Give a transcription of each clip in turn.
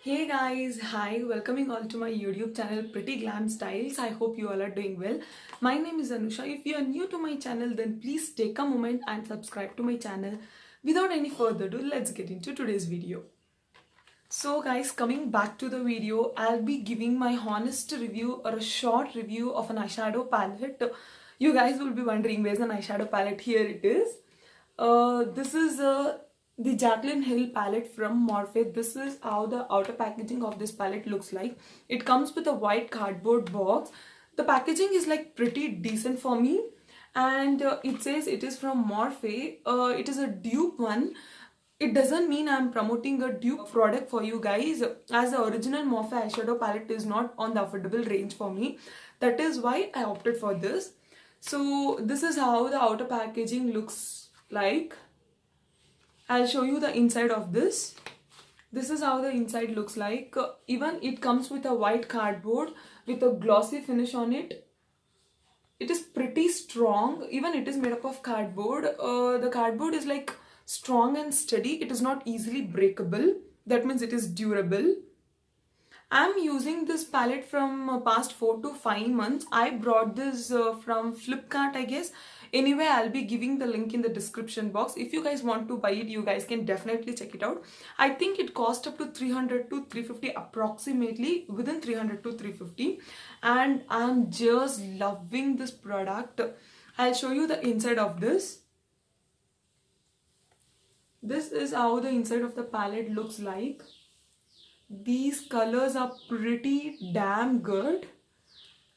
Hey guys, hi, welcoming all to my YouTube channel Pretty Glam Styles. I hope you all are doing well. My name is Anusha. If you are new to my channel, then please take a moment and subscribe to my channel. Without any further ado, let's get into today's video. So guys, coming back to the video, I'll be giving my honest review or a short review of an eyeshadow palette. You guys will be wondering where's an eyeshadow palette. Here it is. This is the Jaclyn Hill palette from Morphe. This is how the outer packaging of this palette looks like. It comes with a white cardboard box. The packaging is like pretty decent for me, and it says it is from Morphe. It is a dupe one. It doesn't mean I'm promoting a dupe product for you guys, as the original Morphe eyeshadow palette is not on the affordable range for me. That is why I opted for this. So this is how the outer packaging looks like. I'll show you the inside of this. This is how the inside looks like. Even it comes with a white cardboard with a glossy finish on it. It is pretty strong. Even it is made up of cardboard. The cardboard is like strong and steady. It is not easily breakable. That means it is durable. I'm using this palette from past 4 to 5 months. I brought this from Flipkart, I guess. Anyway, I'll be giving the link in the description box. If you guys want to buy it, you guys can definitely check it out. I think it cost up to 300 to 350 approximately, within 300 to 350. And I'm just loving this product. I'll show you the inside of this. This is how the inside of the palette looks like. These colors are pretty damn good,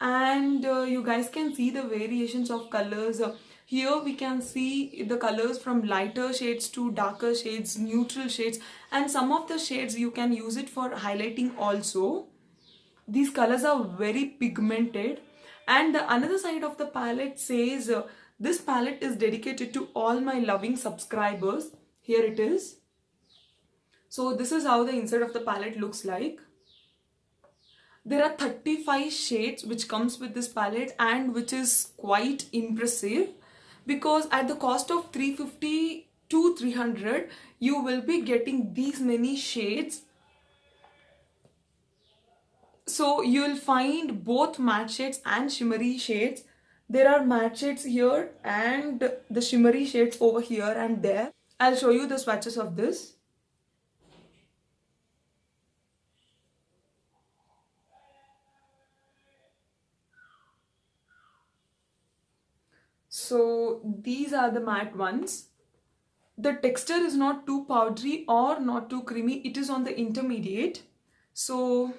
and you guys can see the variations of colors. Here we can see the colors from lighter shades to darker shades, neutral shades, and some of the shades you can use it for highlighting also. These colors are very pigmented, and the another side of the palette says this palette is dedicated to all my loving subscribers. Here it is. So this is how the inside of the palette looks like. There are 35 shades which comes with this palette, and which is quite impressive, because at the cost of 350 to 300 you will be getting these many shades. So you will find both matte shades and shimmery shades. There are matte shades here and the shimmery shades over here and there. I'll show you the swatches of this. So these are the matte ones. The texture is not too powdery or not too creamy. It is on the intermediate. So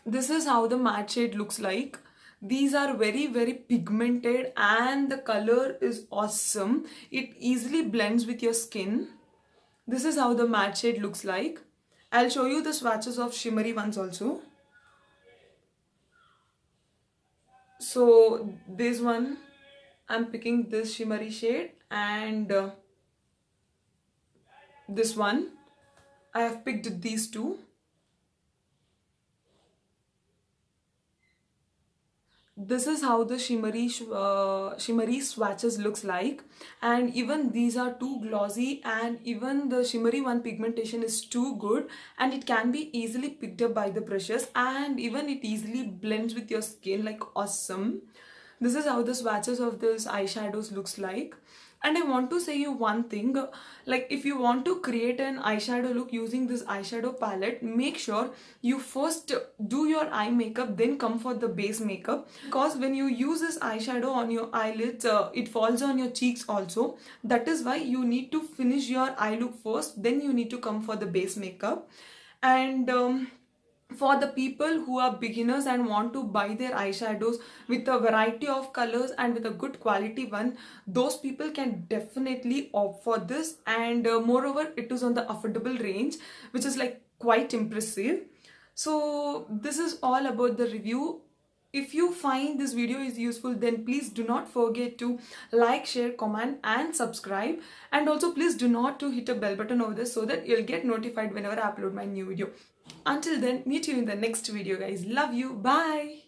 this is how the matte shade looks like. These are very pigmented, and the color is awesome. It easily blends with your skin. This is how the matte shade looks like. I'll show you the swatches of shimmery ones also. So this one, I'm picking this shimmery shade, and this one, I have picked these two. This is how the shimmery swatches looks like, and even these are too glossy, and even the shimmery one pigmentation is too good, and it can be easily picked up by the brushes, and even it easily blends with your skin like awesome. This is how the swatches of this eyeshadows looks like. And I want to say you one thing, like if you want to create an eyeshadow look using this eyeshadow palette, make sure you first do your eye makeup, then come for the base makeup. Because when you use this eyeshadow on your eyelids, it falls on your cheeks also. That is why you need to finish your eye look first, then you need to come for the base makeup. And for the people who are beginners and want to buy their eyeshadows with a variety of colors and with a good quality one, those people can definitely opt for this. And moreover, it is on the affordable range, which is like quite impressive. So this is all about the review. If you find this video is useful, then please do not forget to like, share, comment and subscribe. And also please do not to hit a bell button over there, so that you'll get notified whenever I upload my new video. Until then, meet you in the next video guys. Love you. Bye.